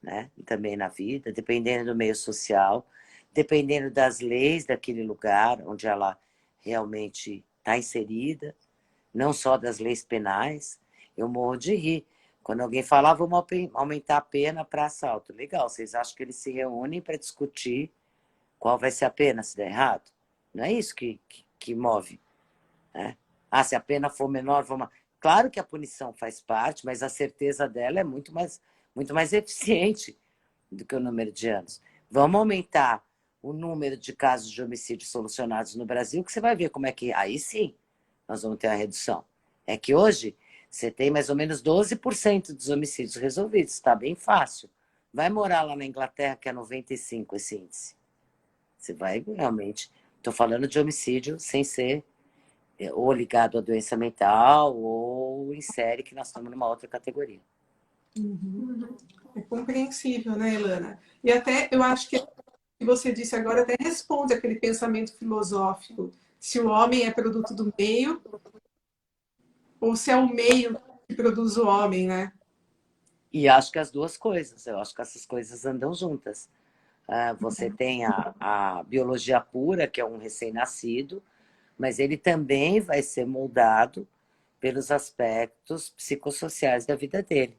né? Também na vida, dependendo do meio social, dependendo das leis daquele lugar onde ela realmente está inserida, não só das leis penais. Eu morro de rir. Quando alguém fala, vamos aumentar a pena para assalto. Legal, vocês acham que eles se reúnem para discutir qual vai ser a pena se der errado? Não é isso que move. Né? Se a pena for menor, vamos... Claro que a punição faz parte, mas a certeza dela é muito mais eficiente do que o número de anos. Vamos aumentar o número de casos de homicídio solucionados no Brasil, que você vai ver como é que... Aí sim, nós vamos ter uma redução. É que hoje você tem mais ou menos 12% dos homicídios resolvidos. Está bem fácil. Vai morar lá na Inglaterra, que é 95% esse índice. Você vai realmente... Estou falando de homicídio sem ser ou ligado à doença mental ou em série, que nós estamos numa outra categoria. É compreensível, né, Ilana? E até eu acho que o que você disse agora até responde aquele pensamento filosófico. Se o homem é produto do meio ou se é o meio que produz o homem, né? E acho que as duas coisas, eu acho que essas coisas andam juntas. Você tem a biologia pura, que é um recém-nascido, mas ele também vai ser moldado pelos aspectos psicossociais da vida dele,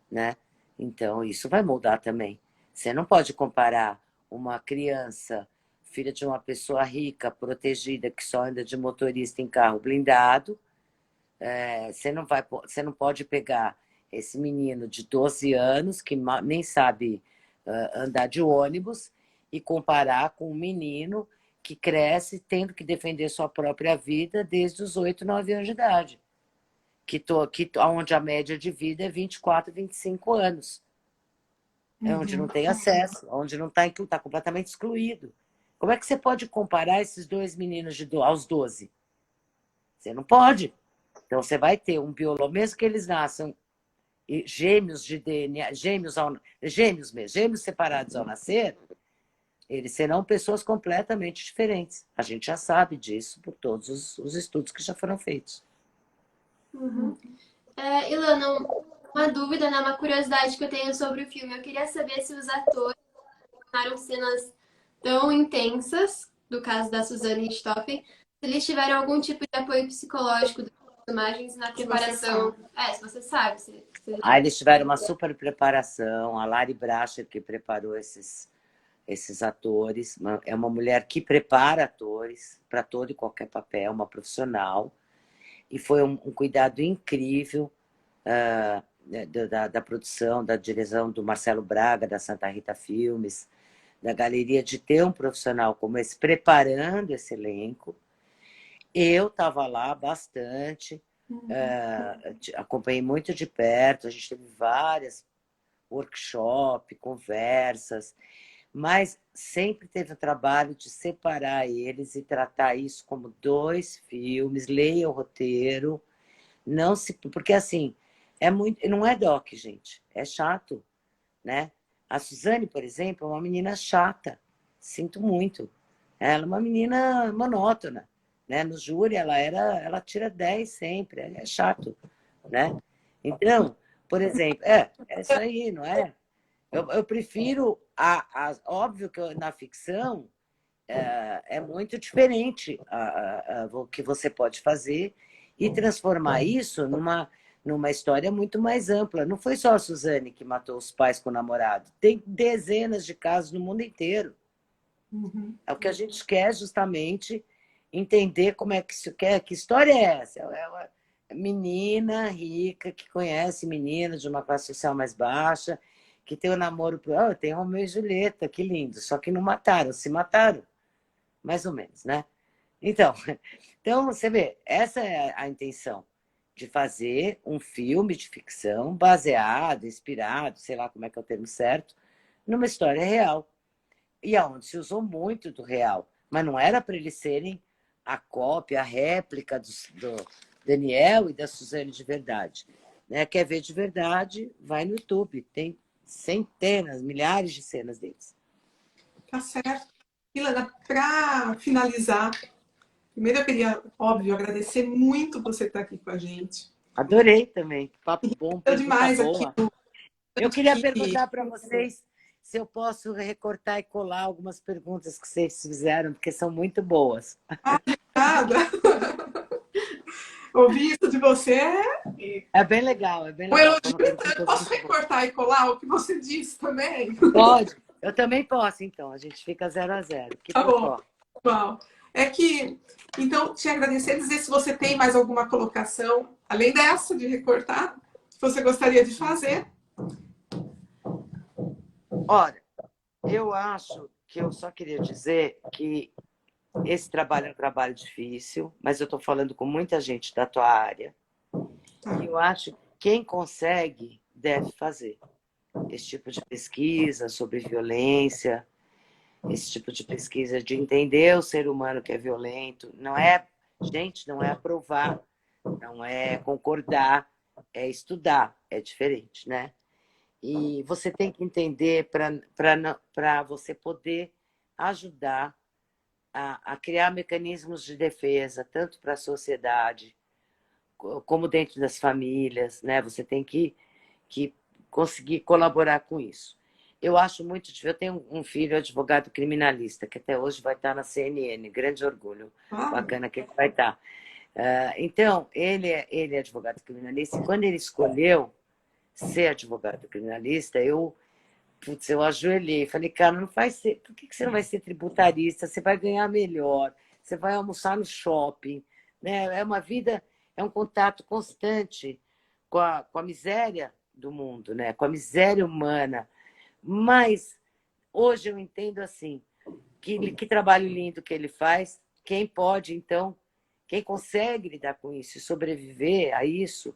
né? Então, isso vai moldar também. Você não pode comparar uma criança, filha de uma pessoa rica, protegida, que só anda de motorista em carro blindado. Você não pode pegar esse menino de 12 anos, que nem sabe andar de ônibus, e comparar com um menino que cresce tendo que defender sua própria vida desde os 8, 9 anos de idade. Onde a média de vida é 24, 25 anos. Onde não tem acesso, onde não está completamente excluído. Como é que você pode comparar esses dois meninos aos 12? Você não pode. Então, você vai ter um biólogo, mesmo que eles nasçam e gêmeos de DNA, gêmeos mesmo, gêmeos separados ao nascer, eles serão pessoas completamente diferentes. A gente já sabe disso por todos os estudos que já foram feitos. Uhum. Ilana, uma dúvida, né, uma curiosidade que eu tenho sobre o filme. Eu queria saber se os atores tomaram cenas tão intensas, do caso da Suzane Richthofen, se eles tiveram algum tipo de apoio psicológico das personagens na preparação. Se você sabe. Eles tiveram uma super preparação. A Lari Bracher, que preparou esses atores, é uma mulher que prepara atores para todo e qualquer papel, uma profissional. E foi um cuidado incrível da produção, da direção do Marcelo Braga, da Santa Rita Filmes, da galeria, de ter um profissional como esse preparando esse elenco. Eu estava lá bastante, acompanhei muito de perto, a gente teve várias workshops, conversas, mas sempre teve o trabalho de separar eles e tratar isso como 2 filmes, leia o roteiro, porque assim, não é doc, gente, é chato, né? A Suzane, por exemplo, é uma menina chata, sinto muito. Ela é uma menina monótona, né? No júri ela tira 10 sempre, é chato, né? Então, por exemplo, é isso aí, não é? Eu prefiro, óbvio que na ficção é muito diferente o que você pode fazer e transformar isso numa história muito mais ampla. Não foi só a Suzane que matou os pais com o namorado. Tem dezenas de casos no mundo inteiro. É o que a gente quer justamente entender como é que isso quer, que história é essa? É uma menina rica que conhece menina de uma classe social mais baixa, que tem o namoro... tem Romeu e Julieta, que lindo. Só que não mataram, se mataram. Mais ou menos, né? Então, você vê, essa é a intenção de fazer um filme de ficção baseado, inspirado, sei lá como é que é o termo certo, numa história real. E aonde se usou muito do real. Mas não era para eles serem a cópia, a réplica do Daniel e da Suzane de verdade. Né? Quer ver de verdade? Vai no YouTube. Tem centenas, milhares de cenas deles. Tá certo. Ilana, para finalizar, primeiro eu queria, óbvio, agradecer muito você estar aqui com a gente. Adorei também. Papo bom, pergunta demais boa. aqui. Eu queria perguntar para vocês se eu posso recortar e colar algumas perguntas que vocês fizeram, porque são muito boas. Nada. Ouvir isso de você é bem legal, é bem um legal. elogio. Eu posso recortar e colar o que você disse também? Pode. Eu também posso, então. A gente fica 0-0. Que tá bom. Bom, é que, então, te agradecer e dizer se você tem mais alguma colocação, além dessa de recortar, que você gostaria de fazer. Olha, eu acho que eu só queria dizer que esse trabalho é um trabalho difícil, mas eu estou falando com muita gente da tua área. E eu acho que quem consegue deve fazer esse tipo de pesquisa sobre violência, esse tipo de pesquisa de entender o ser humano que é violento. Não é, gente, não é aprovar, não é concordar, é estudar, é diferente, né? E você tem que entender para você poder ajudar a criar mecanismos de defesa, tanto para a sociedade como dentro das famílias, né? Você tem que conseguir colaborar com isso. Eu acho muito difícil. Eu tenho um filho advogado criminalista, que até hoje vai estar na CNN, grande orgulho, bacana que ele vai estar. Então, ele é advogado criminalista, e quando ele escolheu ser advogado criminalista, eu ajoelhei e falei, cara, não vai ser, por que você não vai ser tributarista? Você vai ganhar melhor, você vai almoçar no shopping, né? É uma vida, é um contato constante com a miséria do mundo, né? Com a miséria humana. Mas hoje eu entendo assim, que trabalho lindo que ele faz, quem pode, então, quem consegue lidar com isso e sobreviver a isso,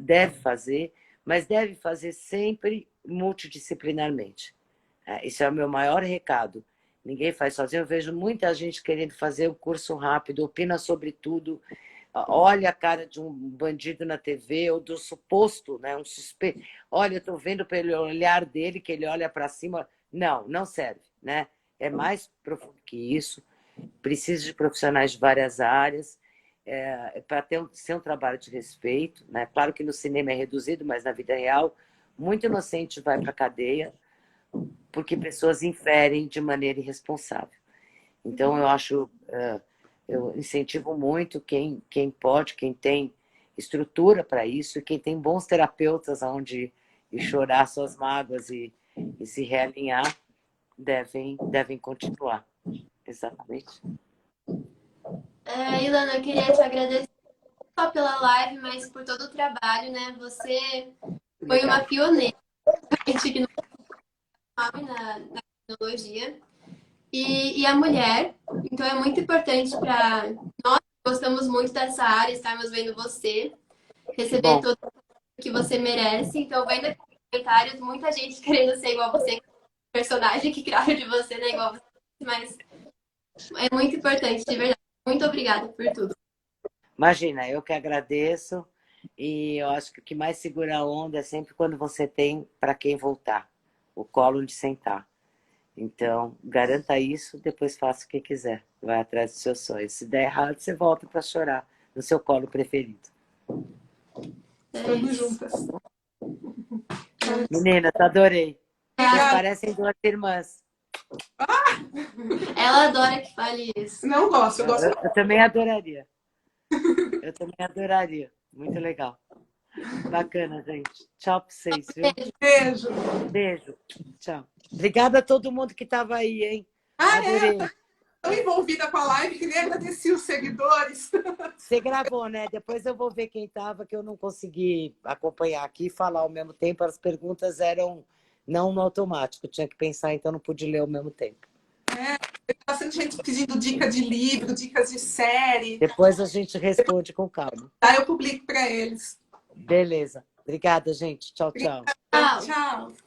deve fazer, mas deve fazer sempre multidisciplinarmente. Esse é o meu maior recado. Ninguém faz sozinho. Eu vejo muita gente querendo fazer o curso rápido, opina sobre tudo. olha a cara de um bandido na TV ou do suposto, né, um suspeito. Olha, eu estou vendo pelo olhar dele que ele olha para cima. Não, não serve, né? É mais profundo que isso. Precisa de profissionais de várias áreas para ser um trabalho de respeito, né? Claro que no cinema é reduzido, mas na vida real, muito inocente vai para a cadeia porque pessoas inferem de maneira irresponsável. Então, eu incentivo muito quem pode, quem tem estrutura para isso, e quem tem bons terapeutas onde ir chorar suas mágoas e se realinhar, devem continuar. Exatamente. Ilana, eu queria te agradecer não só pela live, mas por todo o trabalho, né? Você foi uma pioneira na tecnologia e a mulher. Então é muito importante para nós que gostamos muito dessa área, estarmos vendo você, receber todo o que você merece. Então, vendo aqui nos comentários, muita gente querendo ser igual a você, personagem que criaram de você, né? Igual a você, mas é muito importante, de verdade. Muito obrigada por tudo. Imagina, eu que agradeço, e eu acho que o que mais segura a onda é sempre quando você tem para quem voltar, o colo onde sentar. Então, garanta isso, depois faça o que quiser. Vai atrás dos seus sonhos. Se der errado, você volta para chorar no seu colo preferido. Estamos juntas. Meninas, adorei. Vocês Obrigada. parecem duas irmãs. Ela adora que fale isso. Não gosto, eu gosto. Eu também adoraria. Eu também adoraria. Muito legal. Bacana, gente. Tchau para vocês, viu? Beijo. Beijo. Tchau. Obrigada a todo mundo que estava aí, hein? Adorei. Tão envolvida com a live que nem agradeci os seguidores. Você gravou, né? Depois eu vou ver quem estava, que eu não consegui acompanhar aqui e falar ao mesmo tempo. As perguntas eram não no automático. Eu tinha que pensar, então não pude ler ao mesmo tempo. Tem bastante gente pedindo dica de livro, dicas de série. Depois a gente responde com calma. Aí eu publico para eles. Beleza. Obrigada, gente. Tchau, tchau. Tchau. Tchau.